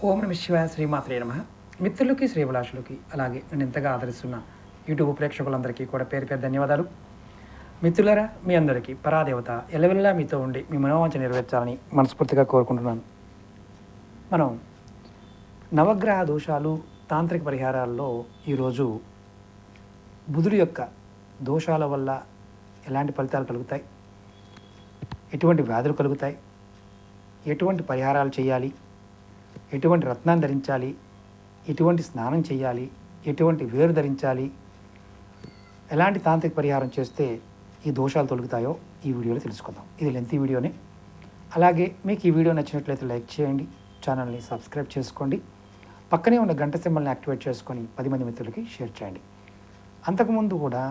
ఓం నమ శివాయ శ్రీమాత్రే నమ. మిత్రులకి శ్రీభిలాషులకి అలాగే నేను ఎంతగా ఆదరిస్తున్న యూట్యూబ్ ప్రేక్షకులందరికీ కూడా పేరు పేరు ధన్యవాదాలు. మిత్రులరా, మీ అందరికీ పరాదేవత ఎల్లవెల్లా మీతో ఉండి మీ మనోవాంఛ నెరవేర్చాలని మనస్ఫూర్తిగా కోరుకుంటున్నాను. మనం నవగ్రహ దోషాలు తాంత్రిక పరిహారాల్లో ఈరోజు బుధుడి యొక్క దోషాల వల్ల ఎలాంటి ఫలితాలు కలుగుతాయి, ఎటువంటి వ్యాధులు కలుగుతాయి, ఎటువంటి పరిహారాలు చేయాలి, ఎటువంటి రత్నాన్ని ధరించాలి, ఎటువంటి స్నానం చేయాలి, ఎటువంటి వేరు ధరించాలి, ఎలాంటి తాంత్రిక పరిహారం చేస్తే ఈ దోషాలు తొలగుతాయో ఈ వీడియోలో తెలుసుకుందాం. ఇది లెంతీ వీడియోనే. అలాగే మీకు ఈ వీడియో నచ్చినట్లయితే లైక్ చేయండి, ఛానల్ని సబ్స్క్రైబ్ చేసుకోండి, పక్కనే ఉన్న గంట సింబల్ని యాక్టివేట్ చేసుకొని 10 మంది మిత్రులకి షేర్ చేయండి. అంతకుముందు కూడా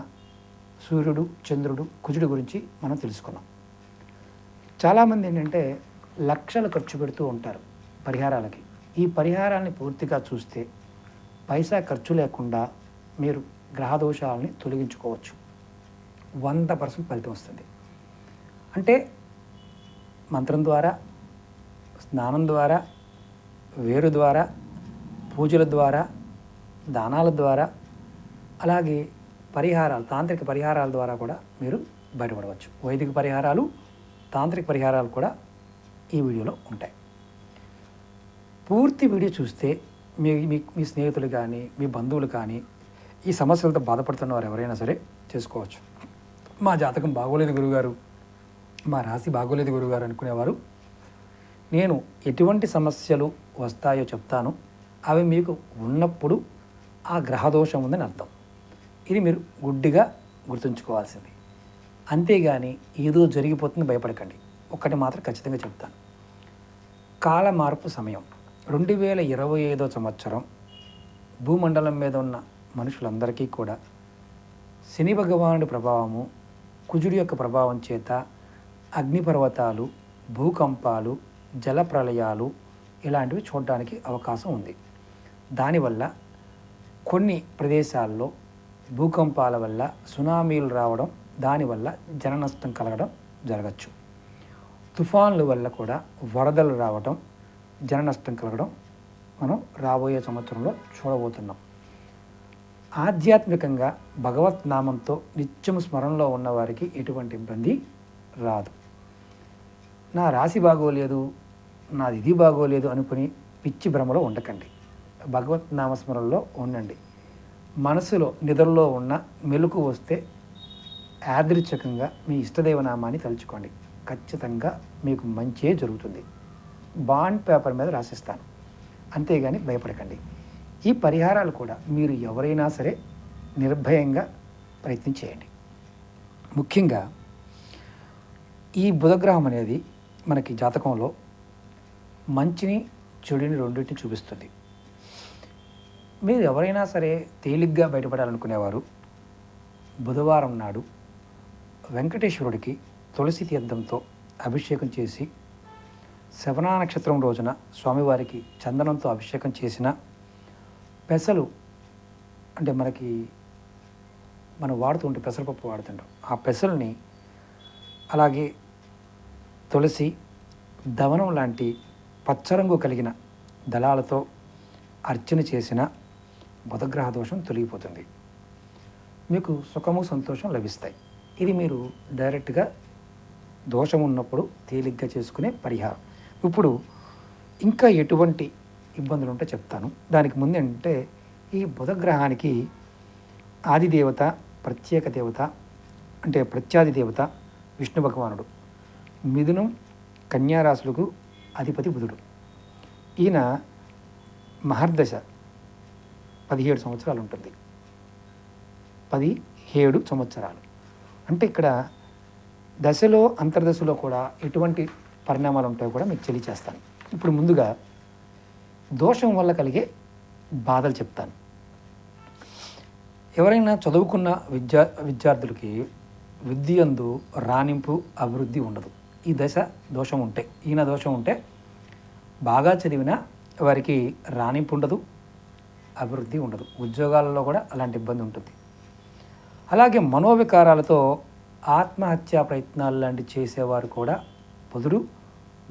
సూర్యుడు, చంద్రుడు, కుజుడు గురించి మనం తెలుసుకున్నాం. చాలామంది ఏంటంటే లక్షలు ఖర్చు పెడుతూ ఉంటారు పరిహారాలకి. ఈ పరిహారాన్ని పూర్తిగా చూస్తే పైసా ఖర్చు లేకుండా మీరు గ్రహదోషాలని తొలగించుకోవచ్చు. 100% ఫలితం వస్తుంది. అంటే మంత్రం ద్వారా, స్నానం ద్వారా, వేరు ద్వారా, పూజల ద్వారా, దానాల ద్వారా, అలాగే పరిహారాలు, తాంత్రిక పరిహారాల ద్వారా కూడా మీరు బయటపడవచ్చు. వైదిక పరిహారాలు, తాంత్రిక పరిహారాలు కూడా ఈ వీడియోలో ఉంటాయి. పూర్తి వీడియో చూస్తే మీ స్నేహితులు కానీ, మీ బంధువులు కానీ ఈ సమస్యలతో బాధపడుతున్న వారు ఎవరైనా సరే చేసుకోవచ్చు. మా జాతకం బాగోలేదు గురుగారు, మా రాశి బాగోలేదు గురుగారు అనుకునేవారు, నేను ఎటువంటి సమస్యలు వస్తాయో చెప్తాను. అవి మీకు ఉన్నప్పుడు ఆ గ్రహదోషం ఉందని అర్థం. ఇది మీరు గుడ్డిగా గుర్తుంచుకోవాల్సింది. అంతేగాని ఏదో జరిగిపోతుంది భయపడకండి. ఒక్కటి మాత్రం ఖచ్చితంగా చెప్తాను. కాల మార్పు సమయం 2025 సంవత్సరం భూమండలం మీద ఉన్న మనుషులందరికీ కూడా శని భగవానుడి ప్రభావము, కుజుడి యొక్క ప్రభావం చేత అగ్నిపర్వతాలు, భూకంపాలు, జల ప్రళయాలు ఇలాంటివి చూడడానికి అవకాశం ఉంది. దానివల్ల కొన్ని ప్రదేశాల్లో భూకంపాల వల్ల సునామీలు రావడం, దానివల్ల జన నష్టం కలగడం జరగచ్చు. తుఫాన్ల వల్ల కూడా వరదలు రావడం, జన నష్టం కలగడం మనం రాబోయే సంవత్సరంలో చూడబోతున్నాం. ఆధ్యాత్మికంగా భగవత్ నామంతో నిత్యం స్మరణలో ఉన్నవారికి ఎటువంటి ఇబ్బంది రాదు. నా రాశి బాగోలేదు, నాది ఇది బాగోలేదు అనుకుని పిచ్చి భ్రమలో ఉండకండి. భగవత్ నామస్మరణలో ఉండండి. మనసులో నిద్రలో ఉన్న మెలకు వస్తే యాదృచ్ఛికంగా మీ ఇష్టదేవనామాన్ని తలుచుకోండి. ఖచ్చితంగా మీకు మంచే జరుగుతుంది. బాండ్ పేపర్ మీద రాసిస్తాను, అంతేగాని భయపడకండి. ఈ పరిహారాలు కూడా మీరు ఎవరైనా సరే నిర్భయంగా ప్రయత్నం చేయండి. ముఖ్యంగా ఈ బుధగ్రహం అనేది మనకి జాతకంలో మంచిని చెడుని రెండింటిని చూపిస్తుంది. మీరు ఎవరైనా సరే తేలిగ్గా బయటపడాలనుకునేవారు బుధవారం నాడు వెంకటేశ్వరుడికి తులసి తీర్థంతో అభిషేకం చేసి, శ్రవణ నక్షత్రం రోజున స్వామివారికి చందనంతో అభిషేకం చేసిన పెసలు, అంటే మనం వాడుతుంటే పెసరపప్పు వాడుతుంటాం, ఆ పెసల్ని అలాగే తులసి, దవనం లాంటి పచ్చరంగు కలిగిన దళాలతో అర్చన చేసిన బుధగ్రహ దోషం తొలగిపోతుంది. మీకు సుఖము, సంతోషం లభిస్తాయి. ఇది మీరు డైరెక్ట్గా దోషం ఉన్నప్పుడు తేలిగ్గా చేసుకునే పరిహారం. ఇప్పుడు ఇంకా ఎటువంటి ఇబ్బందులు ఉంటే చెప్తాను. దానికి ముందు అంటే ఈ బుధగ్రహానికి ఆదిదేవత, ప్రత్యేక దేవత అంటే ప్రత్యాది దేవత విష్ణు భగవానుడు. మిథునం, కన్యారాశులకు అధిపతి బుధుడు. ఈయన మహర్దశ 17 సంవత్సరాలు ఉంటుంది. 17 సంవత్సరాలు అంటే ఇక్కడ దశలో, అంతర్దశలో కూడా ఎటువంటి పరిణామాలు ఉంటాయో కూడా మీకు తెలియచేస్తాను. ఇప్పుడు ముందుగా దోషం వల్ల కలిగే బాధలు చెప్తాను. ఎవరైనా చదువుకున్న విద్యార్థులకి విద్యందు రాణింపు, అభివృద్ధి ఉండదు. ఈ దశ దోషం ఉంటే, ఈయన దోషం ఉంటే బాగా చదివినా వారికి రాణింపు ఉండదు, అభివృద్ధి ఉండదు. ఉద్యోగాలలో కూడా అలాంటి ఇబ్బంది ఉంటుంది. అలాగే మనోవికారాలతో ఆత్మహత్యా ప్రయత్నాలు లాంటివి చేసేవారు కూడా బుధుడు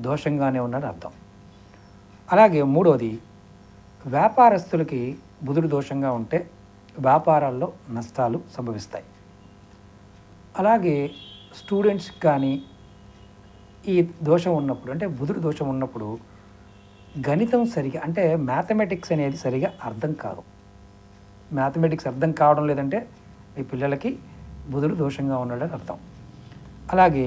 దోషంగానే ఉన్నాడు అర్థం. అలాగే మూడవది వ్యాపారస్తులకి బుధుడు దోషంగా ఉంటే వ్యాపారాల్లో నష్టాలు సంభవిస్తాయి. అలాగే స్టూడెంట్స్ కానీ ఈ దోషం ఉన్నప్పుడు, అంటే బుధుడు దోషం ఉన్నప్పుడు గణితం సరిగా, అంటే మ్యాథమెటిక్స్ అనేది సరిగా అర్థం కాదు. మ్యాథమెటిక్స్ అర్థం కావడం లేదంటే మీ పిల్లలకి బుధుడు దోషంగా ఉన్నాడని అర్థం. అలాగే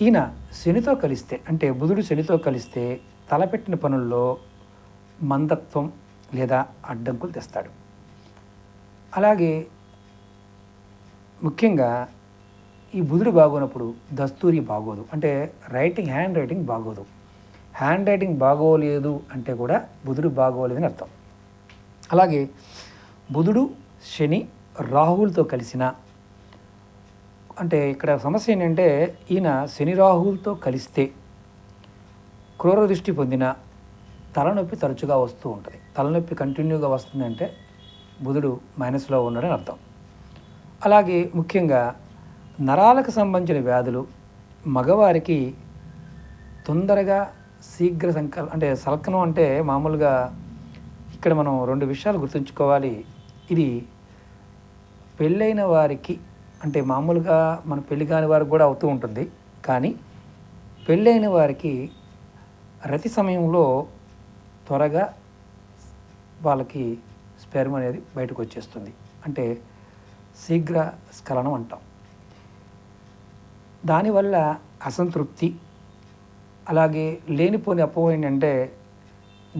ఈయన శనితో కలిస్తే, అంటే బుధుడు శనితో కలిస్తే తలపెట్టిన పనుల్లో మందత్వం లేదా అడ్డంకులు తెస్తాడు. అలాగే ముఖ్యంగా ఈ బుధుడు బాగోనప్పుడు దస్తూరి బాగోదు, అంటే హ్యాండ్ రైటింగ్ బాగోదు. హ్యాండ్ రైటింగ్ బాగోలేదు అంటే కూడా బుధుడు బాగోలేదని అర్థం. అలాగే బుధుడు శని రాహువులతో కలిసిన, అంటే ఇక్కడ సమస్య ఏంటంటే ఈయన శని రాహువులతో కలిస్తే క్రూర దృష్టి పొందిన తలనొప్పి తరచుగా వస్తూ ఉంటుంది. తలనొప్పి కంటిన్యూగా వస్తుందంటే బుధుడు మైనస్లో ఉన్నాడని అర్థం. అలాగే ముఖ్యంగా నరాలకు సంబంధించిన వ్యాధులు మగవారికి తొందరగా శీఘ్ర అంటే సల్కనం, అంటే మామూలుగా ఇక్కడ మనం 2 విషయాలు గుర్తుంచుకోవాలి. ఇది పెళ్ళైన వారికి, అంటే మామూలుగా మన పెళ్లి కాని వారికి కూడా అవుతూ ఉంటుంది, కానీ పెళ్ళైన వారికి రతి సమయంలో త్వరగా వాళ్ళకి స్పెర్మ్ అనేది బయటకు వచ్చేస్తుంది, అంటే శీఘ్ర స్ఖలనం అంటాం. దానివల్ల అసంతృప్తి, అలాగే లేనిపోని అపోహ ఏంటంటే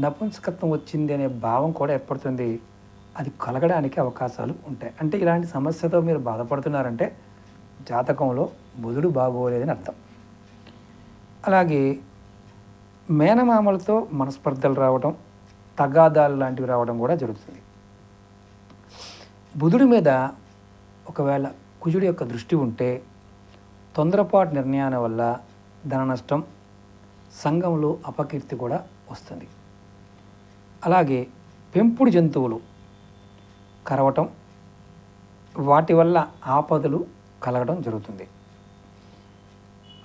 నపుంసకత్వం వచ్చింది అనే భావం కూడా ఏర్పడుతుంది. అది కలగడానికి అవకాశాలు ఉంటాయి. అంటే ఇలాంటి సమస్యతో మీరు బాధపడుతున్నారంటే జాతకంలో బుధుడు బాగోలేదని అర్థం. అలాగే మేనమామలతో మనస్పర్ధలు రావడం, తగాదాలు లాంటివి రావడం కూడా జరుగుతుంది. బుధుడి మీద ఒకవేళ కుజుడి యొక్క దృష్టి ఉంటే తొందరపాటు నిర్ణయాల వల్ల ధన నష్టం, సంఘంలో అపకీర్తి కూడా వస్తుంది. అలాగే పెంపుడు జంతువులు కరవటం, వాటి వల్ల ఆపదలు కలగడం జరుగుతుంది.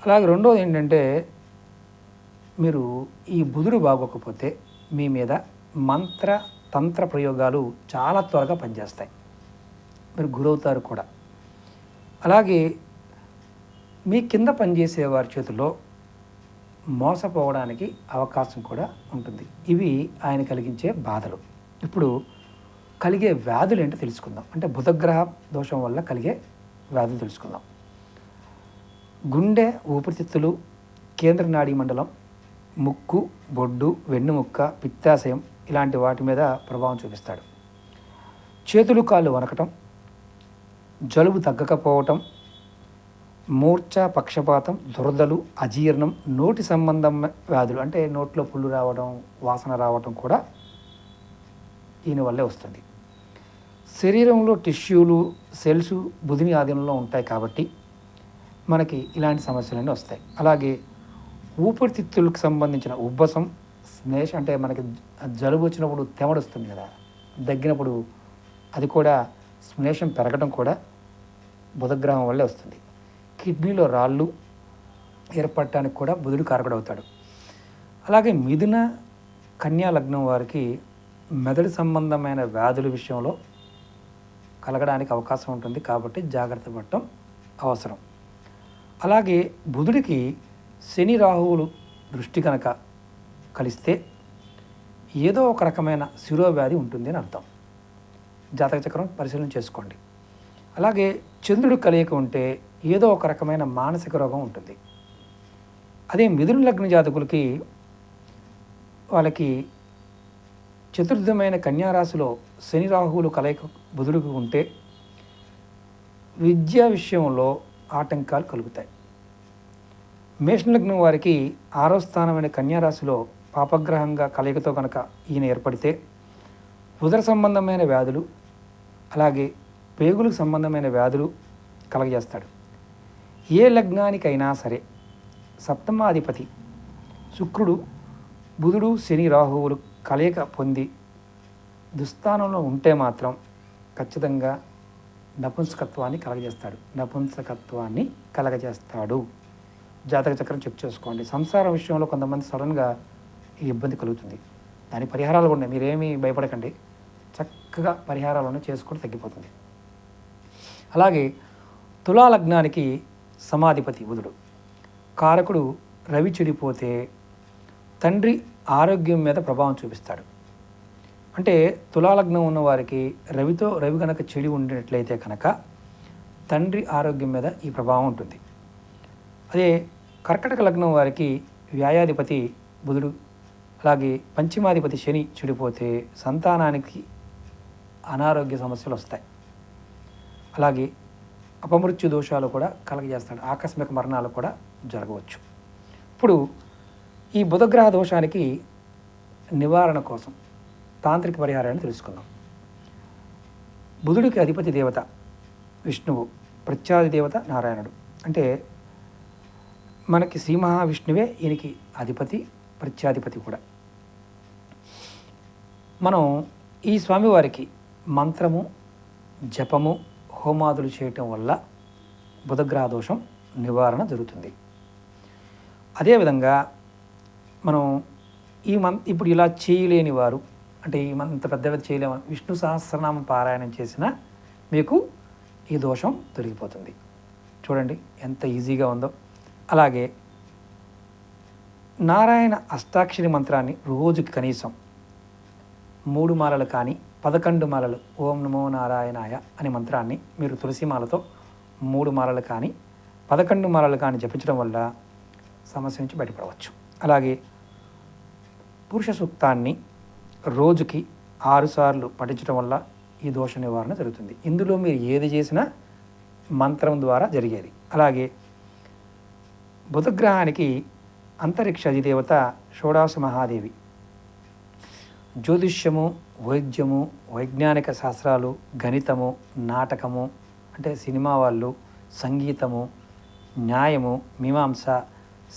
అలాగే రెండోది ఏంటంటే మీరు ఈ బుధుడు బాగోకపోతే మీ మీద మంత్ర తంత్ర ప్రయోగాలు చాలా త్వరగా పనిచేస్తాయి, మీరు గురవుతారు కూడా. అలాగే మీ కింద పనిచేసే వారి చేతుల్లో మోసపోవడానికి అవకాశం కూడా ఉంటుంది. ఇవి ఆయన కలిగించే బాధలు. ఇప్పుడు కలిగే వ్యాధులు ఏంటో తెలుసుకుందాం. అంటే బుధగ్రహ దోషం వల్ల కలిగే వ్యాధులు తెలుసుకుందాం. గుండె, ఊపిరితిత్తులు, కేంద్ర నాడీ మండలం, ముక్కు, బొడ్డు, వెన్నుముక్క, పిత్తాశయం ఇలాంటి వాటి మీద ప్రభావం చూపిస్తాడు. చేతులు కాళ్ళు వనకటం, జలుబు తగ్గకపోవటం, మూర్ఛ, పక్షపాతం, దురదలు, అజీర్ణం, నోటి సంబంధం వ్యాధులు, అంటే నోట్లో పుళ్ళు రావడం, వాసన రావడం కూడా ఈయన వల్లే వస్తుంది. శరీరంలో టిష్యూలు, సెల్స్ బుధిని ఆధీనంలో ఉంటాయి కాబట్టి మనకి ఇలాంటి సమస్యలన్నీ వస్తాయి. అలాగే ఊపిరితిత్తులకు సంబంధించిన ఉబ్బసం, స్నేష, అంటే మనకి జలుబు వచ్చినప్పుడు తెమడ వస్తుంది కదా, దగ్గినప్పుడు అది కూడా స్నేషం పెరగడం కూడా బుధగ్రహం వల్లే వస్తుంది. కిడ్నీలో రాళ్ళు ఏర్పడటానికి కూడా బుధుడు కారకుడవుతాడు. అలాగే మిథున, కన్యా లగ్నం వారికి మెదడు సంబంధమైన వ్యాధుల విషయంలో కలగడానికి అవకాశం ఉంటుంది, కాబట్టి జాగ్రత్త పడటం అవసరం. అలాగే బుధుడికి శని రాహువులు దృష్టి కనుక కలిస్తే ఏదో ఒక రకమైన శిరోవ్యాధి ఉంటుంది అని అర్థం. జాతక చక్రం పరిశీలన చేసుకోండి. అలాగే చంద్రుడు కలయిక ఉంటే ఏదో ఒక రకమైన మానసిక రోగం ఉంటుంది. అదే మిథున లగ్న జాతకులకి వాళ్ళకి చతుర్థమైన కన్యారాశిలో శని రాహువులు కలయిక బుధుడికి ఉంటే విద్యా విషయంలో ఆటంకాలు కలుగుతాయి. మేషలగ్నం వారికి 6వ స్థానమైన కన్యారాశిలో పాపగ్రహంగా కలయికతో కనుక ఈయన ఏర్పడితే ఉదర సంబంధమైన వ్యాధులు, అలాగే పేగులకు సంబంధమైన వ్యాధులు కలగజేస్తాడు. ఏ లగ్నానికైనా సరే సప్తమాధిపతి శుక్రుడు, బుధుడు, శని, రాహువులు కలయిక పొంది దుస్థానంలో ఉంటే మాత్రం ఖచ్చితంగా నపుంసకత్వాన్ని కలగజేస్తాడు. జాతక చక్రం చెక్ చేసుకోండి. సంసార విషయంలో కొంతమంది సడన్గా ఈ ఇబ్బంది కలుగుతుంది. దాని పరిహారాలు ఉన్నాయి, మీరేమీ భయపడకండి. చక్కగా పరిహారాలను చేసుకుంటూ తగ్గిపోతుంది. అలాగే తులా లగ్నానికి సమాధిపతి బుధుడు, కారకుడు రవి చెడిపోతే తండ్రి ఆరోగ్యం మీద ప్రభావం చూపిస్తాడు. అంటే తులాలగ్నం ఉన్న వారికి రవి కనుక చెడి ఉండినట్లయితే కనుక తండ్రి ఆరోగ్యం మీద ఈ ప్రభావం ఉంటుంది. అదే కర్కటక లగ్నం వారికి వ్యాయాధిపతి బుధుడు, అలాగే పంచమాధిపతి శని చెడిపోతే సంతానానికి అనారోగ్య సమస్యలు వస్తాయి. అలాగే అపమృత్యు దోషాలు కూడా కలగజేస్తాడు, ఆకస్మిక మరణాలు కూడా జరగవచ్చు. ఇప్పుడు ఈ బుధగ్రహ దోషానికి నివారణ కోసం తాంత్రిక పరిహారాన్ని తెలుసుకుందాం. బుధుడికి అధిపతి దేవత విష్ణువు, ప్రత్యాది దేవత నారాయణుడు. అంటే మనకి శ్రీ మహావిష్ణువే ఈయనకి అధిపతి, ప్రత్యాధిపతి కూడా. మనం ఈ స్వామివారికి మంత్రము, జపము, హోమాదులు చేయటం వల్ల బుధగ్రహ దోషం నివారణ జరుగుతుంది. అదేవిధంగా మనం ఇప్పుడు ఇలా చేయలేని వారు, అంటే ఇంత పెద్దగా చేయలేము, విష్ణు సహస్రనామం పారాయణం చేసినా మీకు ఈ దోషం తొలగిపోతుంది. చూడండి ఎంత ఈజీగా ఉందో. అలాగే నారాయణ అష్టాక్షరి మంత్రాన్ని రోజుకి కనీసం 3 మాలలు కానీ 11 మాలలు ఓం నమో నారాయణాయ అనే మంత్రాన్ని మీరు తులసిమాలతో 3 మాలలు కానీ 11 మాలలు కానీ జపించడం వల్ల సమస్య నుంచి బయటపడవచ్చు. అలాగే పురుష సూక్తాన్ని రోజుకి 6 సార్లు పఠించడం వల్ల ఈ దోష నివారణ జరుగుతుంది. ఇందులో మీరు ఏది చేసినా మంత్రం ద్వారా జరిగేది. అలాగే బుధగ్రహానికి అంతరిక్ష అధిదేవత షోడాశ మహాదేవి. జ్యోతిష్యము, వైద్యము, వైజ్ఞానిక శాస్త్రాలు, గణితము, నాటకము అంటే సినిమా వాళ్ళు, సంగీతము, న్యాయము, మీమాంస,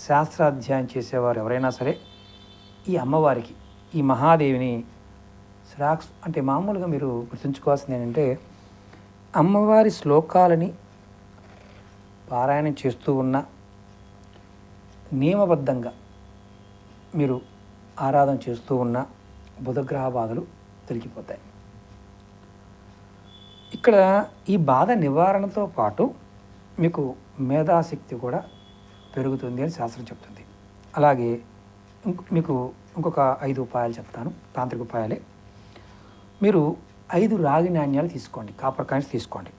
శాస్త్రాధ్యాయం చేసేవారు ఎవరైనా సరే ఈ అమ్మవారికి, ఈ మహాదేవిని అంటే మామూలుగా మీరు గుర్తుంచుకోవాల్సింది ఏంటంటే అమ్మవారి శ్లోకాలని పారాయణం చేస్తూ ఉన్న నియమబద్ధంగా మీరు ఆరాధన చేస్తూ ఉన్న బుధగ్రహ బాధలు తొలగిపోతాయి. ఇక్కడ ఈ బాధ నివారణతో పాటు మీకు మేధాశక్తి కూడా పెరుగుతుంది అని శాస్త్రం చెప్తుంది. అలాగే మీకు ఇంకొక 5 ఉపాయాలు చెప్తాను, తాంత్రిక ఉపాయాలే. మీరు 5 రాగి నాణ్యాలు తీసుకోండి, కాపర్ కాయిన్స్ తీసుకోండి.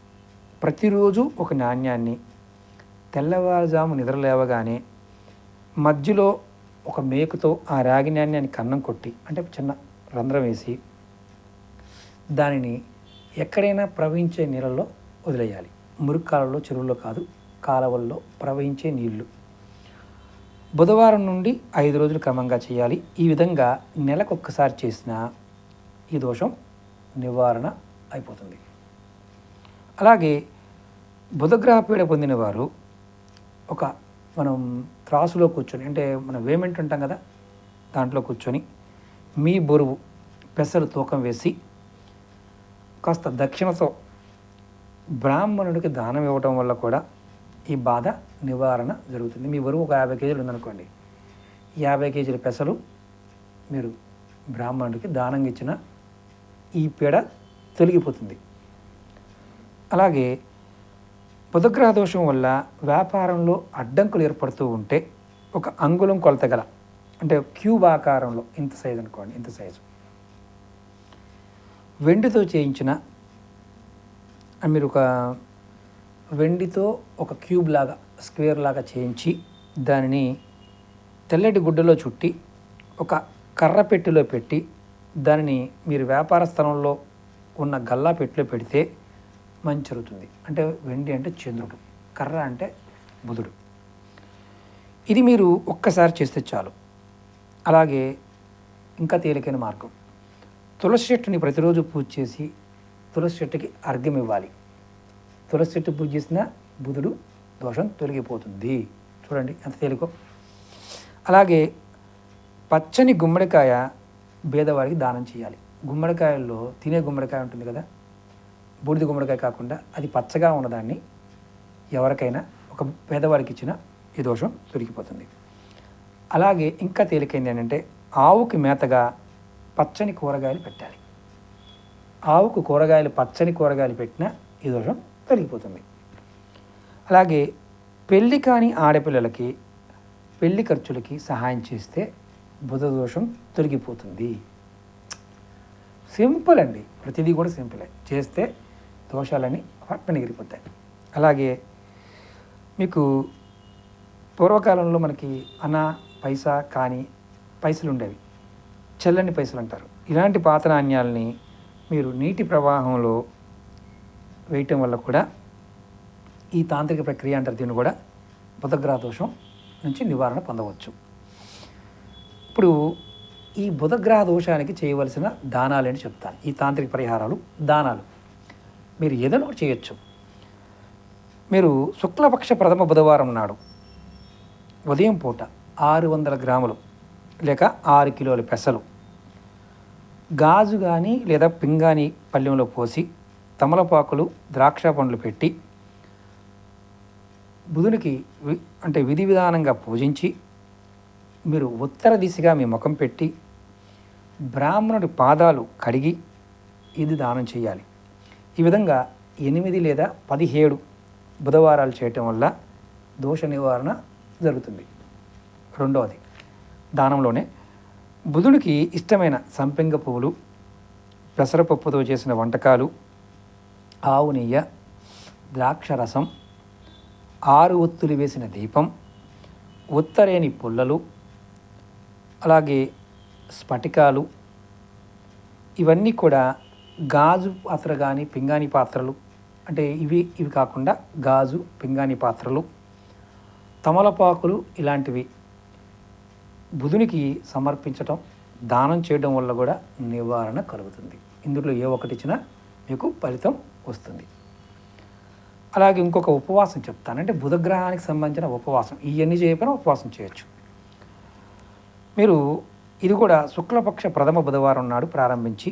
ప్రతిరోజు ఒక నాణ్యాన్ని తెల్లవారుజాము నిద్రలేవగానే మధ్యలో ఒక మేకుతో ఆ రాగి నాణ్యాన్ని కన్నం కొట్టి, అంటే చిన్న రంధ్రం వేసి దానిని ఎక్కడైనా ప్రవహించే నీళ్ళల్లో వదిలేయాలి. మురికి కాలంలో, చెరువుల్లో కాదు, కాలువల్లో ప్రవహించే నీళ్లు. బుధవారం నుండి 5 రోజులు క్రమంగా చేయాలి. ఈ విధంగా నెలకొక్కసారి చేసినా ఈ దోషం నివారణ అయిపోతుంది. అలాగే బుధగ్రహ పీడ పొందిన వారు మనం త్రాసులో కూర్చొని, అంటే మనం వేమెంట్ ఉంటాం కదా, దాంట్లో కూర్చొని మీ బరువు పెసలు తూకం వేసి కాస్త దక్షిణతో బ్రాహ్మణుడికి దానం ఇవ్వటం వల్ల కూడా ఈ బాధ నివారణ జరుగుతుంది. మీ బరువు ఒక 50 కేజీలు ఉందనుకోండి, 50 కేజీల పెసలు మీరు బ్రాహ్మణుడికి దానంగా ఇచ్చిన ఈ పీడ తొలగిపోతుంది. అలాగే బుధగ్రహ దోషం వల్ల వ్యాపారంలో అడ్డంకులు ఏర్పడుతూ ఉంటే ఒక అంగుళం కొలత గల, అంటే క్యూబ్ ఆకారంలో ఇంత సైజు అనుకోండి, ఇంత సైజు వెండితో చేయించిన, మీరు వెండితో ఒక క్యూబ్ లాగా, స్క్వేర్ లాగా చేయించి దానిని తెల్లటి గుడ్డలో చుట్టి ఒక కర్ర పెట్టెలో పెట్టి దానిని మీరు వ్యాపార స్థలంలో ఉన్న గల్లా పెట్టెలో పెడితే మంచి జరుగుతుంది. అంటే వెండి అంటే చంద్రుడు, కర్ర అంటే బుధుడు. ఇది మీరు ఒక్కసారి చేస్తే చాలు. అలాగే ఇంకా తేలికైన మార్గం, తులసి చెట్టుని ప్రతిరోజు పూజ చేసి తులసి చెట్టుకి అర్ఘ్యం ఇవ్వాలి. తులసి చెట్టు పూజ చేసిన బుధుడు దోషం తొలగిపోతుంది. చూడండి ఎంత తేలికో. అలాగే పచ్చని గుమ్మడికాయ పేదవారికి దానం చేయాలి. గుమ్మడికాయల్లో తినే గుమ్మడికాయ ఉంటుంది కదా, బూడిద గుమ్మడికాయ కాకుండా అది పచ్చగా ఉన్నదాన్ని ఎవరికైనా ఒక పేదవారికి ఇచ్చిన ఈ దోషం తొలగిపోతుంది. అలాగే ఇంకా తేలికైంది ఏంటంటే ఆవుకి మేతగా పచ్చని కూరగాయలు పెట్టాలి. ఆవుకు పచ్చని కూరగాయలు పెట్టినా ఈ దోషం తొలగిపోతుంది. అలాగే పెళ్ళి కాని ఆడపిల్లలకి పెళ్లి ఖర్చులకి సహాయం చేస్తే బుధ దోషం తొలగిపోతుంది. సింపుల్ అండి, ప్రతిదీ కూడా సింపులే. చేస్తే దోషాలన్నీ ఎగిరిపోతాయి. అలాగే మీకు పూర్వకాలంలో మనకి అనా పైసా కానీ పైసలు ఉండేవి, చెల్లని పైసలు అంటారు. ఇలాంటి పాత నాణ్యాలని మీరు నీటి ప్రవాహంలో వేయటం వల్ల కూడా ఈ తాంత్రిక ప్రక్రియ అంటారు, దీన్ని కూడా బుధగ్రహ దోషం నుంచి నివారణ పొందవచ్చు. ఇప్పుడు ఈ బుధగ్రహ దోషానికి చేయవలసిన దానాలు అని చెప్తాను. ఈ తాంత్రిక పరిహారాలు, దానాలు మీరు ఏదైనా ఒకటి చేయొచ్చు. మీరు శుక్లపక్ష ప్రథమ బుధవారం నాడు ఉదయం పూట 600 గ్రాములు లేక 6 కిలోల పెసలు గాజు కానీ లేదా పింగాణి పళ్ళెంలో పోసి తమలపాకులు ద్రాక్ష పండ్లు పెట్టి బుధునికి విధి విధానంగా పూజించి మీరు ఉత్తర దిశగా మీ ముఖం పెట్టి బ్రాహ్మణుడి పాదాలు కడిగి ఇది దానం చేయాలి. ఈ విధంగా 8 లేదా 17 బుధవారాలు చేయటం వల్ల దోష నివారణ జరుగుతుంది. రెండవది, దానంలోనే బుధుడికి ఇష్టమైన సంపెంగ పువ్వులు, పెసరపప్పుతో చేసిన వంటకాలు, ఆవు నెయ్యి, ద్రాక్ష రసం, 6 ఒత్తులు వేసిన దీపం, ఉత్తరేని పుల్లలు, అలాగే స్ఫటికాలు, ఇవన్నీ కూడా గాజు పాత్ర కానీ పింగాణి పాత్రలు, అంటే ఇవి కాకుండా గాజు పింగాణి పాత్రలు, తమలపాకులు ఇలాంటివి బుధునికి సమర్పించటం, దానం చేయడం వల్ల కూడా నివారణ కలుగుతుంది. ఇందులో ఏ ఒక్కటి ఇచ్చినా మీకు ఫలితం వస్తుంది. అలాగే ఇంకొక ఉపవాసం చెప్తాను, అంటే బుధగ్రహానికి సంబంధించిన ఉపవాసం. ఇవన్నీ చేయకపోయినా ఉపవాసం చేయొచ్చు. మీరు ఇది కూడా శుక్లపక్ష ప్రథమ బుధవారం నాడు ప్రారంభించి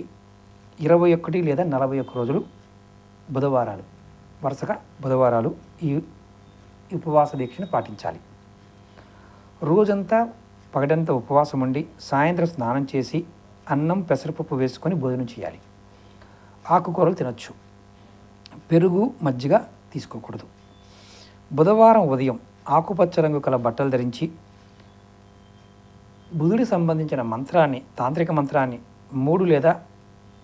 21 లేదా 41 రోజులు బుధవారాలు, వరుసగా బుధవారాలు ఈ ఉపవాస దీక్షను పాటించాలి. రోజంతా పగడంతా ఉపవాసం ఉండి సాయంత్రం స్నానం చేసి అన్నం పెసరపప్పు వేసుకొని భోజనం చేయాలి. ఆకుకూరలు తినచ్చు, పెరుగు మజ్జిగ తీసుకోకూడదు. బుధవారం ఉదయం ఆకుపచ్చ రంగు కల బట్టలు ధరించి బుధుడికి సంబంధించిన మంత్రాన్ని, తాంత్రిక మంత్రాన్ని 3 లేదా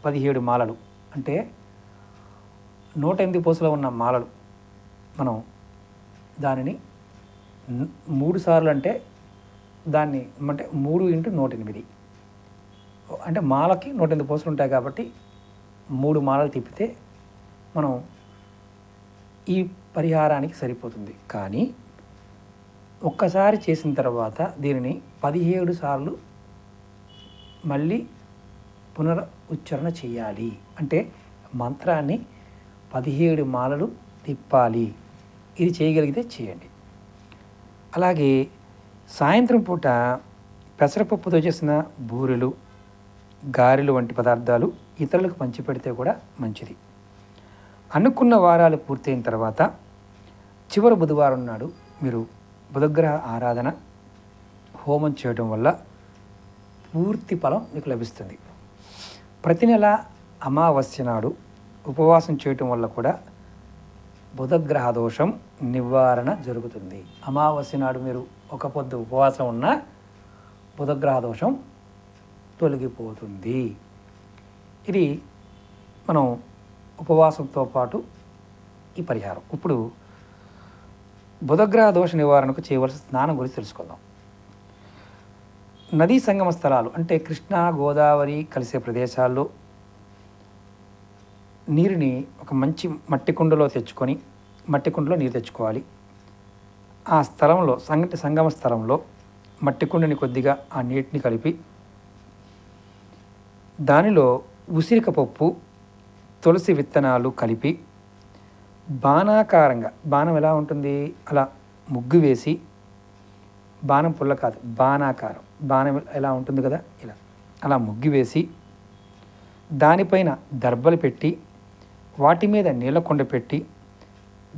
17 మాలలు, అంటే 108 పూసలో ఉన్న మాలలు, మనం దానిని 3 సార్లు, అంటే దాన్ని 3 × 108, అంటే మాలకి 108 పూసలు ఉంటాయి కాబట్టి 3 మాలలు తిప్పితే మనం ఈ పరిహారానికి సరిపోతుంది. కానీ ఒక్కసారి చేసిన తర్వాత దీనిని 17 సార్లు మళ్ళీ ఉచ్చరణ చేయాలి. అంటే మంత్రాన్ని 17 మాలలు తిప్పాలి. ఇది చేయగలిగితే చేయండి. అలాగే సాయంత్రం పూట పెసరపప్పుతో చేసిన బూరెలు, గారెలు వంటి పదార్థాలు ఇతరులకు పంచిపెడితే కూడా మంచిది. అనుకున్న వారాలు పూర్తయిన తర్వాత చివరి బుధవారం నాడు మీరు బుధగ్రహ ఆరాధన, హోమం చేయడం వల్ల పూర్తి ఫలం మీకు లభిస్తుంది. ప్రతి నెల అమావాస్య నాడు ఉపవాసం చేయటం వల్ల కూడా బుధగ్రహ దోషం నివారణ జరుగుతుంది. అమావాస్య నాడు మీరు ఒక పొద్దు ఉపవాసం ఉన్న బుధగ్రహ దోషం తొలగిపోతుంది. ఇది మనం ఉపవాసంతో పాటు ఈ పరిహారం. ఇప్పుడు బుధగ్రహ దోష నివారణకు చేయవలసిన స్నానం గురించి తెలుసుకుందాం. నదీ సంగమ స్థలాలు, అంటే కృష్ణా గోదావరి కలిసే ప్రదేశాల్లో నీరుని ఒక మంచి మట్టి కుండలో తెచ్చుకొని, మట్టి కుండలో నీరు తెచ్చుకోవాలి. ఆ స్థలంలో సంగమ స్థలంలో మట్టి కుండని కొద్దిగా ఆ నీటిని కలిపి దానిలో ఉసిరిక పప్పు, తులసి విత్తనాలు కలిపి బాణాకారంగా, బాణం ఎలా ఉంటుంది అలా ముగ్గు వేసి, బాణం పుల్ల కాదు బాణాకారం, బాణం ఎలా ఉంటుంది కదా ఇలా, అలా ముగ్గు వేసి దానిపైన దర్బలు పెట్టి వాటి మీద నీళ్ళకొండ పెట్టి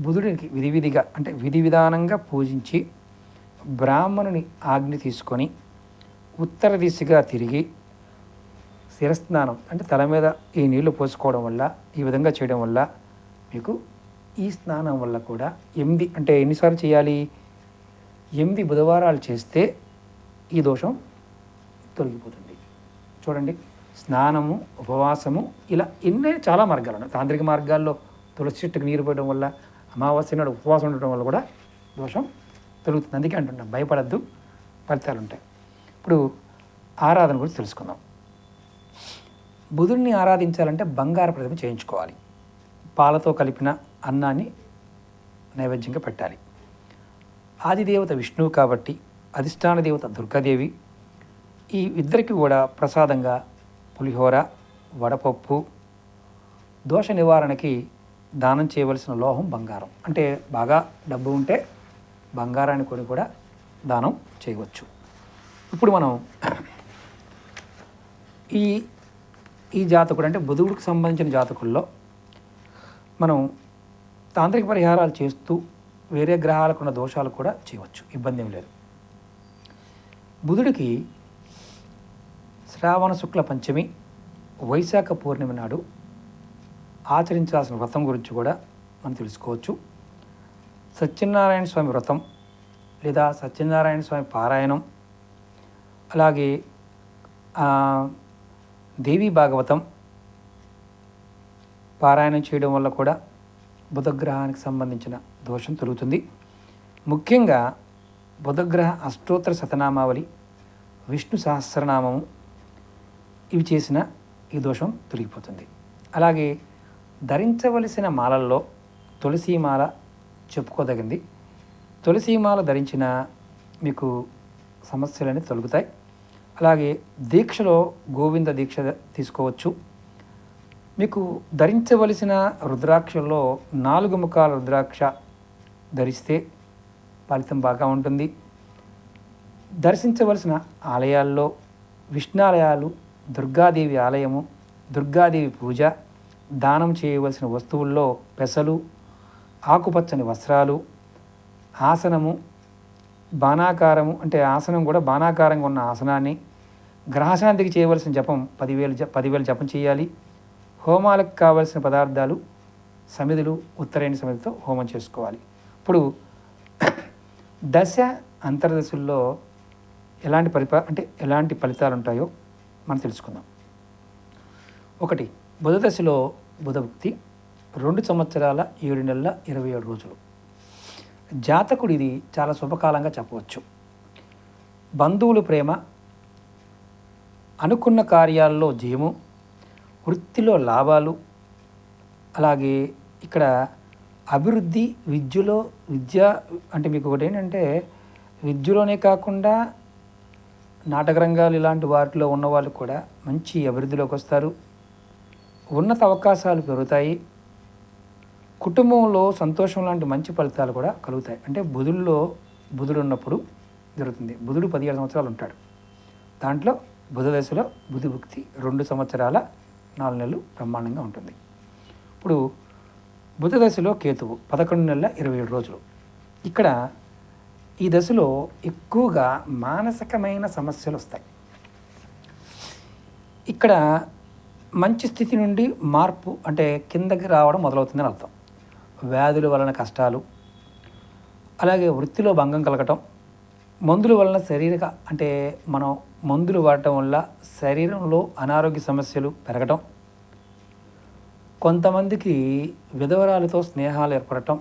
బుధుడికి విధివిధిగా, అంటే విధి విధానంగా పూజించి బ్రాహ్మణుని ఆజ్ఞ తీసుకొని ఉత్తర దిశగా తిరిగి శిరస్నానం అంటే తల మీద ఈ నీళ్లు పోసుకోవడం వల్ల, ఈ విధంగా చేయడం వల్ల మీకు ఈ స్నానం వల్ల కూడా 8 అంటే ఎన్నిసార్లు చేయాలి? 8 బుధవారాలు చేస్తే ఈ దోషం తొలగిపోతుంది. చూడండి, స్నానము, ఉపవాసము, ఇలా ఎన్నో చాలా మార్గాలు ఉన్నాయి. తాంత్రిక మార్గాల్లో తులసి చెట్టుకు నీరు పోయడం వల్ల, అమావాస్య నాడు ఉపవాసం ఉండటం వల్ల కూడా దోషం తొలుగుతుంది. అందుకే అంటున్నాం, భయపడద్దు, ఫలితాలు ఉంటాయి. ఇప్పుడు ఆరాధన గురించి తెలుసుకుందాం. బుధుడిని ఆరాధించాలంటే బంగారు ప్రతిమ చేయించుకోవాలి. పాలతో కలిపిన అన్నాన్ని నైవేద్యంగా పెట్టాలి. ఆదిదేవత విష్ణువు కాబట్టి అధిష్టాన దేవత దుర్గాదేవి, ఈ ఇద్దరికి కూడా ప్రసాదంగా పులిహోర, వడపప్పు, దోష నివారణకి దానం చేయవలసిన లోహం బంగారం. అంటే బాగా డబ్బు ఉంటే బంగారాన్ని కొని కూడా దానం చేయవచ్చు. ఇప్పుడు మనం ఈ జాతకుడు అంటే బుధుడికి సంబంధించిన జాతకుల్లో మనం తాంత్రిక పరిహారాలు చేస్తూ వేరే గ్రహాలకు ఉన్న దోషాలు కూడా చేయవచ్చు, ఇబ్బంది ఏం లేదు. బుధుడికి శ్రావణ శుక్ల పంచమి, వైశాఖ పౌర్ణమి నాడు ఆచరించాల్సిన వ్రతం గురించి కూడా మనం తెలుసుకోవచ్చు. సత్యనారాయణ స్వామి వ్రతం లేదా సత్యనారాయణ స్వామి పారాయణం, అలాగే దేవీ భాగవతం పారాయణం చేయడం వల్ల కూడా బుధగ్రహానికి సంబంధించిన దోషం తొలుగుతుంది. ముఖ్యంగా బుధగ్రహ అష్టోత్తర శతనామావళి, విష్ణు సహస్రనామము ఇవి చేసిన ఈ దోషం తొలగిపోతుంది. అలాగే ధరించవలసిన మాలల్లో తులసీమాల చెప్పుకోదగింది. తులసీమాల ధరించిన మీకు సమస్యలన్నీ తొలగుతాయి. అలాగే దీక్షలో గోవింద దీక్ష తీసుకోవచ్చు. మీకు ధరించవలసిన రుద్రాక్షల్లో 4 ముఖాల రుద్రాక్ష ధరిస్తే ఫలితం బాగా ఉంటుంది. దర్శించవలసిన ఆలయాల్లో విష్ణాలయాలు, దుర్గాదేవి ఆలయము, దుర్గాదేవి పూజ, దానం చేయవలసిన వస్తువుల్లో పెసలు, ఆకుపచ్చని వస్త్రాలు, ఆసనము, బాణాకారము అంటే ఆసనం కూడా బాణాకారంగా ఉన్న ఆసనాన్ని, గ్రహశాంతికి చేయవలసిన జపం 10,000 జపం చేయాలి. హోమాలకు కావలసిన పదార్థాలు సమిధులు, ఉత్తరైన సమిధితో హోమం చేసుకోవాలి. ఇప్పుడు దశ అంతర్దశల్లో ఎలాంటి ఫలితాలు ఉంటాయో మనం తెలుసుకుందాం. 1 బుధ దశలో బుధభుక్తి 2 సంవత్సరాల 7 నెలల 27 రోజులు. జాతకుడు ఇది చాలా శుభకాలంగా చెప్పవచ్చు. బంధువులు ప్రేమ, అనుకున్న కార్యాల్లో జయము, వృత్తిలో లాభాలు, అలాగే ఇక్కడ అభివృద్ధి, విద్య అంటే మీకు ఒకటి ఏంటంటే విద్యలోనే కాకుండా నాటక రంగాలు ఇలాంటి వాటిలో ఉన్న వాళ్ళు కూడా మంచి అభివృద్ధిలోకి వస్తారు. ఉన్నత అవకాశాలు పెరుగుతాయి. కుటుంబంలో సంతోషం లాంటి మంచి ఫలితాలు కూడా కలుగుతాయి. అంటే బుధుడు ఉన్నప్పుడు జరుగుతుంది. బుధుడు 17 సంవత్సరాలు ఉంటాడు. దాంట్లో బుధ దశలో బుధభుక్తి 2 సంవత్సరాల 4 నెలలు బ్రహ్మాండంగా ఉంటుంది. ఇప్పుడు బుధ దశలో కేతువు 11 నెలల 27 రోజులు. ఇక్కడ ఈ దశలో ఎక్కువగా మానసికమైన సమస్యలు వస్తాయి. ఇక్కడ మంచి స్థితి నుండి మార్పు అంటే కిందకి రావడం మొదలవుతుందని అర్థం. వ్యాధుల వలన కష్టాలు, అలాగే వృత్తిలో భంగం కలగటం, మందుల వలన అంటే మనం మందులు వాడటం వల్ల శరీరంలో అనారోగ్య సమస్యలు పెరగటం, కొంతమందికి విధవరాలతో స్నేహాలు ఏర్పడటం,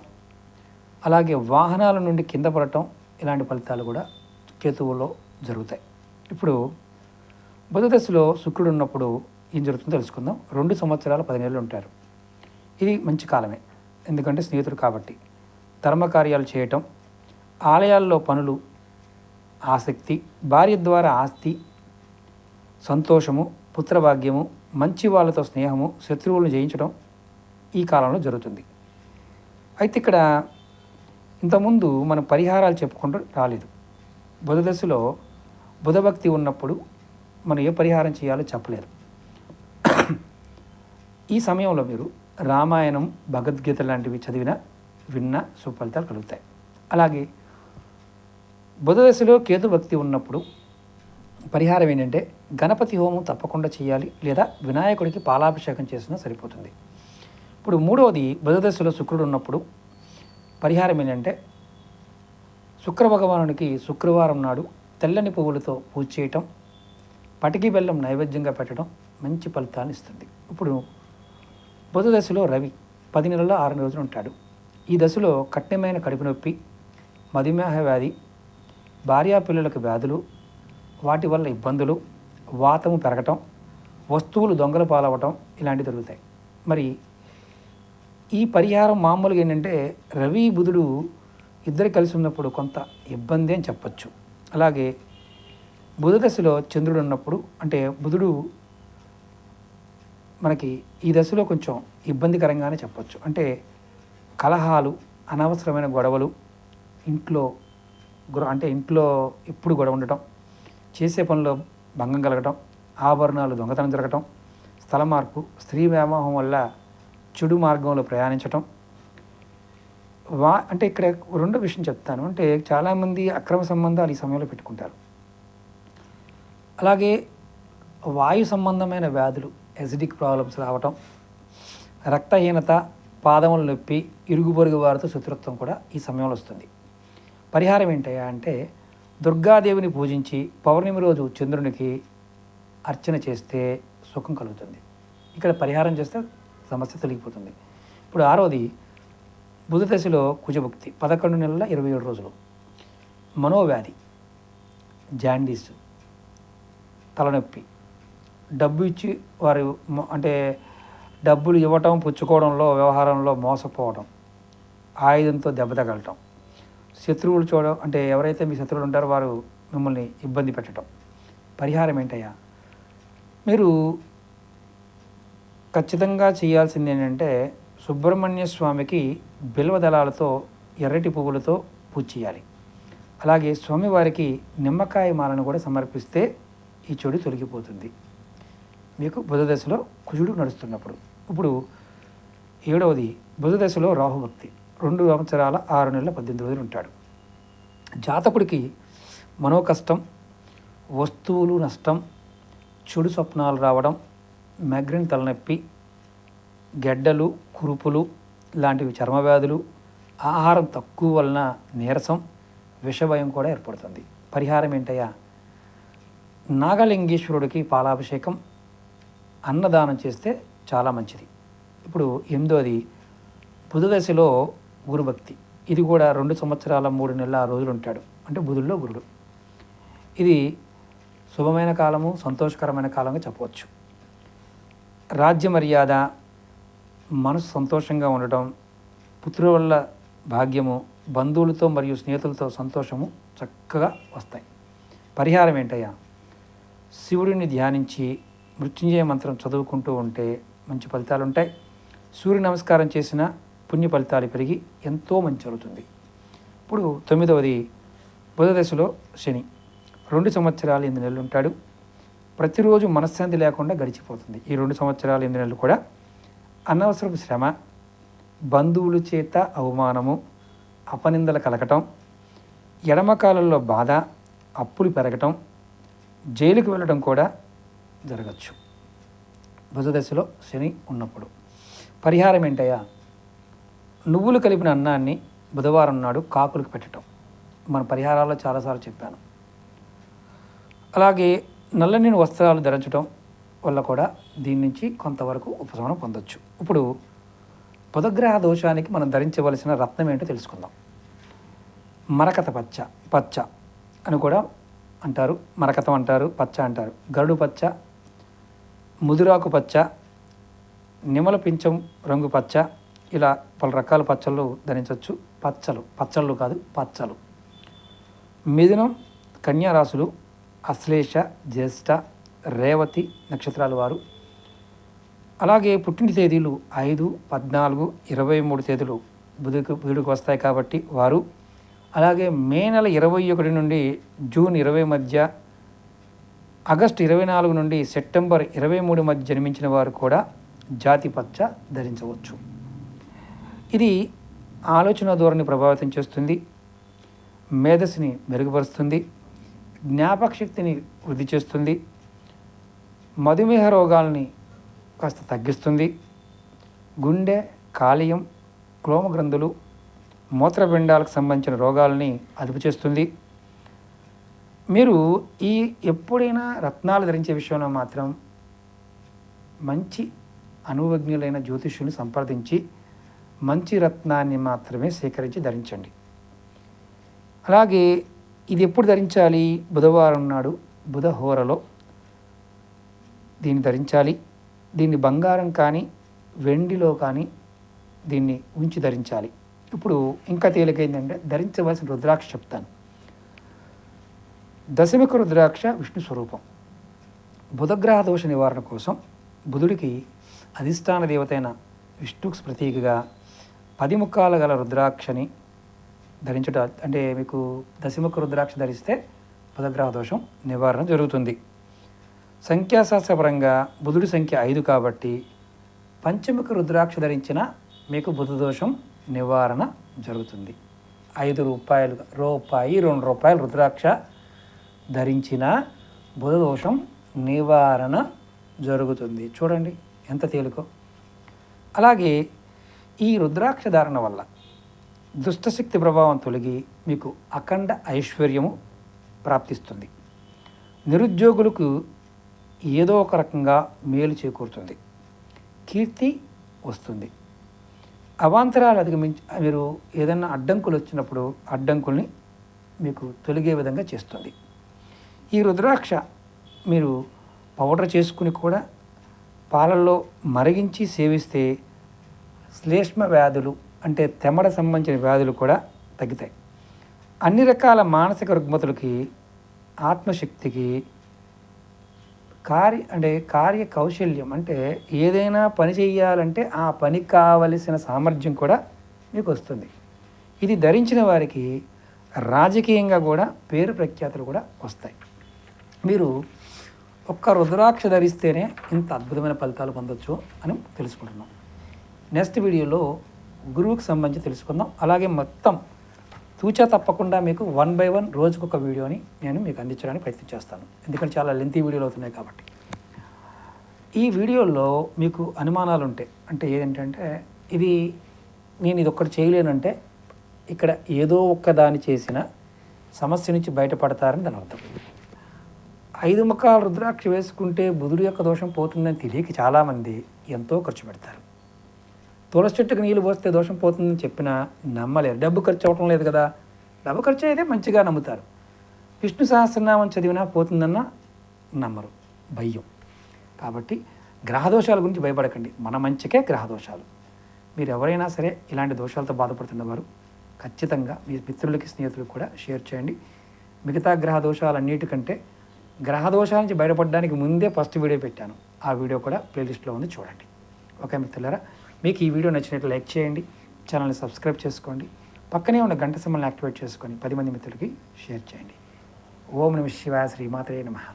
అలాగే వాహనాల నుండి కింద పడటం, ఇలాంటి ఫలితాలు కూడా కేతువులో జరుగుతాయి. ఇప్పుడు బుధ దశలో శుక్రుడు ఉన్నప్పుడు ఏం జరుగుతుందో తెలుసుకుందాం. 2 సంవత్సరాల 10 నెలలు ఉంటారు. ఇది మంచి కాలమే, ఎందుకంటే స్నేహితుడు కాబట్టి. ధర్మకార్యాలు చేయటం, ఆలయాల్లో పనులు, ఆసక్తి, భార్య ద్వారా ఆస్తి, సంతోషము, పుత్రభాగ్యము, మంచి వాళ్ళతో స్నేహము, శత్రువులను జయించడం ఈ కాలంలో జరుగుతుంది. అయితే ఇక్కడ ఇంతకుముందు మనం పరిహారాలు చెప్పుకుంటూ రాలేదు. బుధ దశలో బుధభక్తి ఉన్నప్పుడు మనం ఏ పరిహారం చేయాలో చెప్పలేదు. ఈ సమయంలో మీరు రామాయణం, భగవద్గీత లాంటివి విన్న సుఫలితాలు కలుగుతాయి. అలాగే బుధ దశలో కేతు భక్తి ఉన్నప్పుడు పరిహారం ఏంటంటే గణపతి హోమం తప్పకుండా చేయాలి, లేదా వినాయకుడికి పాలాభిషేకం చేసినా సరిపోతుంది. ఇప్పుడు మూడవది బుధదశలో శుక్రుడు ఉన్నప్పుడు పరిహారం ఏంటంటే శుక్ర భగవానునికి శుక్రవారం నాడు తెల్లని పువ్వులతో పూజ చేయటం, పటికి బెల్లం నైవేద్యంగా పెట్టడం మంచి ఫలితాన్ని ఇస్తుంది. ఇప్పుడు బుధ దశలో రవి 10 నెలల 6 రోజులు ఉంటాడు. ఈ దశలో కఠినమైన కడుపు నొప్పి, మధుమేహ వ్యాధి, భార్యాపిల్లలకు వ్యాధులు, వాటి వల్ల ఇబ్బందులు, వాతము పెరగటం, వస్తువులు దొంగల పాలవటం ఇలాంటివి జరుగుతాయి. మరి ఈ పరిహారం మామూలుగా ఏంటంటే రవి బుధుడు ఇద్దరు కలిసి ఉన్నప్పుడు కొంత ఇబ్బంది అని చెప్పచ్చు. అలాగే బుధ దశలో చంద్రుడు ఉన్నప్పుడు, అంటే బుధుడు మనకి ఈ దశలో కొంచెం ఇబ్బందికరంగానే చెప్పచ్చు. అంటే కలహాలు, అనవసరమైన గొడవలు, ఇంట్లో ఇంట్లో ఎప్పుడు గొడవ ఉండటం, చేసే పనిలో భంగం కలగటం, ఆభరణాలు దొంగతనం జరగటం, స్థల మార్పు, స్త్రీ వ్యామోహం వల్ల చెడు మార్గంలో ప్రయాణించటం. అంటే ఇక్కడ రెండో విషయం చెప్తాను. అంటే చాలామంది అక్రమ సంబంధాలు ఈ సమయంలో పెట్టుకుంటారు. అలాగే వాయు సంబంధమైన వ్యాధులు, ఎసిడిక్ ప్రాబ్లమ్స్ రావటం, రక్తహీనత, పాదముల నొప్పి, ఇరుగు పొరుగు వారితో శత్రుత్వం కూడా ఈ సమయంలో వస్తుంది. పరిహారం ఏంటయ్యా అంటే దుర్గాదేవిని పూజించి పౌర్ణమి రోజు చంద్రునికి అర్చన చేస్తే సుఖం కలుగుతుంది. ఇక్కడ పరిహారం చేస్తే సమస్య తొలగిపోతుంది. ఇప్పుడు ఆరోది బుధ దశలో కుజభుక్తి 11 నెలల 27 రోజులు. మనోవ్యాధి, జాండీస్, తలనొప్పి, డబ్బు ఇచ్చి వారు అంటే డబ్బులు ఇవ్వటం, పుచ్చుకోవడంలో, వ్యవహారంలో మోసపోవడం, ఆయుధంతో దెబ్బ తగలటం, శత్రువులు చూడడం, అంటే ఎవరైతే మీ శత్రువులు ఉంటారో వారు మిమ్మల్ని ఇబ్బంది పెట్టడం. పరిహారం ఏంటయ్యా? మీరు ఖచ్చితంగా చేయాల్సింది ఏంటంటే సుబ్రహ్మణ్య స్వామికి బిల్వ దళాలతో ఎర్రటి పువ్వులతో పూజ చేయాలి. అలాగే స్వామివారికి నిమ్మకాయ మాలను కూడా సమర్పిస్తే ఈ చెడు తొలగిపోతుంది మీకు బుధ దశలో కుజుడు నడుస్తున్నప్పుడు. ఇప్పుడు 7వది బుధ దశలో రాహుభక్తి 2 సంవత్సరాల 6 నెలల 18 రోజులు ఉంటాడు. జాతకుడికి మనోకష్టం, వస్తువులు నష్టం, చెడు స్వప్నాలు రావడం, మైగ్రేన్ తలనొప్పి, గెడ్డలు, కురుపులు లాంటివి, చర్మవ్యాధులు, ఆహారం తక్కువ వలన నీరసం, విషభయం కూడా ఏర్పడుతుంది. పరిహారం ఏంటయ్యా? నాగలింగేశ్వరుడికి పాలాభిషేకం, అన్నదానం చేస్తే చాలా మంచిది. ఇప్పుడు 8వది బుధ దశలో గురుభక్తి. ఇది కూడా 2 సంవత్సరాల 3 నెలల 6 రోజులు ఉంటాడు. అంటే బుధుల్లో గురుడు. ఇది శుభమైన కాలము, సంతోషకరమైన కాలంగా చెప్పవచ్చు. రాజ్య మర్యాద, మనసు సంతోషంగా ఉండటం, పుత్రుల వల్ల భాగ్యము, బంధువులతో మరియు స్నేహితులతో సంతోషము చక్కగా వస్తాయి. పరిహారం ఏంటయ్యా? శివుడిని ధ్యానించి మృత్యుంజయ మంత్రం చదువుకుంటూ ఉంటే మంచి ఫలితాలు ఉంటాయి. సూర్య నమస్కారం చేసిన పుణ్య ఫలితాలు పెరిగి ఎంతో మంచి జరుగుతుంది. ఇప్పుడు 9వది బుధ దశలో శని 2 సంవత్సరాలు 8 నెలలు ఉంటాడు. ప్రతిరోజు మనశ్శాంతి లేకుండా గడిచిపోతుంది. ఈ 2 సంవత్సరాలు 8 నెలలు కూడా అనవసరపు శ్రమ, బంధువుల చేత అవమానము, అపనిందలు కలగటం, ఎడమకాలంలో బాధ, అప్పులు పెరగటం, జైలుకు వెళ్ళడం కూడా జరగచ్చు బుధ దశలో శని ఉన్నప్పుడు. పరిహారం ఏంటయ్యా? నువ్వులు కలిపిన అన్నాన్ని బుధవారం నాడు కాకులకు పెట్టడం. మన పరిహారాల్లో చాలాసార్లు చెప్పాను. అలాగే నల్లని వస్త్రాలు ధరించడం వల్ల కూడా దీని నుంచి కొంతవరకు ఉపశమనం పొందొచ్చు. ఇప్పుడు బుధగ్రహ దోషానికి మనం ధరించవలసిన రత్నం ఏంటో తెలుసుకుందాం. మరకత పచ్చ అని కూడా అంటారు, మరకతం అంటారు, పచ్చ అంటారు, గరుడు పచ్చ, ముదురాకు పచ్చ, నిమల పింఛం రంగు పచ్చ, ఇలా పలు రకాల పచ్చళ్ళు ధరించవచ్చు. పచ్చళ్ళు కాదు పచ్చలు. మిథునం, కన్యా రాశులు, అశ్లేష, జ్యేష్ఠ, రేవతి నక్షత్రాల వారు. అలాగే పుట్టిన తేదీలు 5, 14, 23 తేదీలు బుధుడికి వస్తాయి కాబట్టి వారు. అలాగే మే నెల 21 నుండి జూన్ 20 మధ్య, ఆగస్టు 24 నుండి సెప్టెంబర్ 23 మధ్య జన్మించిన వారు కూడా జాతి పచ్చ ధరించవచ్చు. ఇది ఆలోచన ధోరణి ప్రభావితం చేస్తుంది, మేధస్సుని మెరుగుపరుస్తుంది, జ్ఞాపక శక్తిని వృద్ధి చేస్తుంది, మధుమేహ రోగాల్ని కాస్త తగ్గిస్తుంది, గుండె, కాలేయం, క్లోమ గ్రంథులు, మూత్రపిండాలకు సంబంధించిన రోగాలని అదుపు చేస్తుంది. మీరు ఎప్పుడైనా రత్నాలు ధరించే విషయంలో మాత్రం మంచి అనుభవజ్ఞులైన జ్యోతిష్యుని సంప్రదించి మంచి రత్నాన్ని మాత్రమే సేకరించి ధరించండి. అలాగే ఇది ఎప్పుడు ధరించాలి? బుధవారం నాడు బుధహోరలో దీన్ని ధరించాలి. దీన్ని బంగారం కానీ వెండిలో కానీ దీన్ని ఉంచి ధరించాలి. ఇప్పుడు ఇంకా తేలికైందంటే ధరించవలసిన రుద్రాక్ష చెప్తాను. దశమిక రుద్రాక్ష విష్ణు స్వరూపం. బుధగ్రహ దోష నివారణ కోసం బుధుడికి అధిష్టాన దేవతైన విష్ణుకు ప్రతీకగా 10 ముఖాలు గల రుద్రాక్షని ధరించుట, అంటే మీకు దశముఖ రుద్రాక్ష ధరిస్తే బుధగ్రహ దోషం నివారణ జరుగుతుంది. సంఖ్యాశాస్త్రపరంగా బుధుడి సంఖ్య 5 కాబట్టి పంచముఖ రుద్రాక్ష ధరించిన మీకు బుధ దోషం నివారణ జరుగుతుంది. 5 రూపాయలు, రూపాయి, 2 రూపాయలు రుద్రాక్ష ధరించిన బుధ దోషం నివారణ జరుగుతుంది. చూడండి ఎంత తేలికో. అలాగే ఈ రుద్రాక్ష ధారణ వల్ల దుష్టశక్తి ప్రభావం తొలగి మీకు అఖండ ఐశ్వర్యము ప్రాప్తిస్తుంది. నిరుద్యోగులకు ఏదో ఒక రకంగా మేలు చేకూరుతుంది, కీర్తి వస్తుంది. అవాంతరాలు అధిగమించి మీరు ఏదైనా అడ్డంకులు వచ్చినప్పుడు అడ్డంకుల్ని మీకు తొలగే విధంగా చేస్తుంది. ఈ రుద్రాక్ష మీరు పౌడర్ చేసుకుని కూడా పాలల్లో మరిగించి సేవిస్తే శ్లేష్మ వ్యాధులు అంటే తెమడ సంబంధించిన వ్యాధులు కూడా తగ్గుతాయి. అన్ని రకాల మానసిక రుగ్మతులకి, ఆత్మశక్తికి, కార్య కౌశల్యం అంటే ఏదైనా పని చేయాలంటే ఆ పనికి కావలసిన సామర్థ్యం కూడా మీకు వస్తుంది. ఇది ధరించిన వారికి రాజకీయంగా కూడా పేరు ప్రఖ్యాతులు కూడా వస్తాయి. మీరు ఒక్క రుద్రాక్ష ధరిస్తేనే ఇంత అద్భుతమైన ఫలితాలు పొందొచ్చు అని తెలుసుకుంటున్నాం. నెక్స్ట్ వీడియోలో గురువుకి సంబంధించి తెలుసుకుందాం. అలాగే మొత్తం తూచా తప్పకుండా మీకు 1 by 1 రోజుకొక వీడియోని నేను మీకు అందించడానికి ప్రయత్నం చేస్తాను. ఎందుకంటే చాలా లెంతీ వీడియోలు అవుతున్నాయి కాబట్టి. ఈ వీడియోలో మీకు అనుమానాలు ఉంటాయి. అంటే ఏంటంటే నేను ఇది ఒక్కటి చేయలేనంటే ఇక్కడ ఏదో ఒక్కదాన్ని చేసిన సమస్య నుంచి బయటపడతారని దాని అర్థం. 5 ముఖాల రుద్రాక్ష వేసుకుంటే బుధుడి యొక్క దోషం పోతుందని తెలియక చాలామంది ఎంతో ఖర్చు పెడతారు. తులసి చెట్టుకు నీళ్ళు పోస్తే దోషం పోతుందని చెప్పినా నమ్మలేరు. డబ్బు ఖర్చు అవ్వటం లేదు కదా. డబ్బు ఖర్చు అయితే మంచిగా నమ్ముతారు. విష్ణు సహస్రనామం చదివినా పోతుందన్నా నమ్మరు, భయం. కాబట్టి గ్రహదోషాల గురించి భయపడకండి, మన మంచికే గ్రహదోషాలు. మీరు ఎవరైనా సరే ఇలాంటి దోషాలతో బాధపడుతున్నవారు ఖచ్చితంగా మీ మిత్రులకి, స్నేహితులకు కూడా షేర్ చేయండి. మిగతా గ్రహదోషాలన్నిటికంటే గ్రహదోషాల నుంచి బయటపడడానికి ముందే ఫస్ట్ వీడియో పెట్టాను. ఆ వీడియో కూడా ప్లేలిస్ట్లో ఉంది, చూడండి. ఓకే మిత్రులారా, మీకు ఈ వీడియో నచ్చినట్లు లైక్ చేయండి, ఛానల్ని సబ్స్క్రైబ్ చేసుకోండి, పక్కనే ఉన్న గంట సింబల్ని యాక్టివేట్ చేసుకొని 10 మంది మిత్రులకి షేర్ చేయండి. ఓం నమః శివాయ, శ్రీమాత్రే నమః.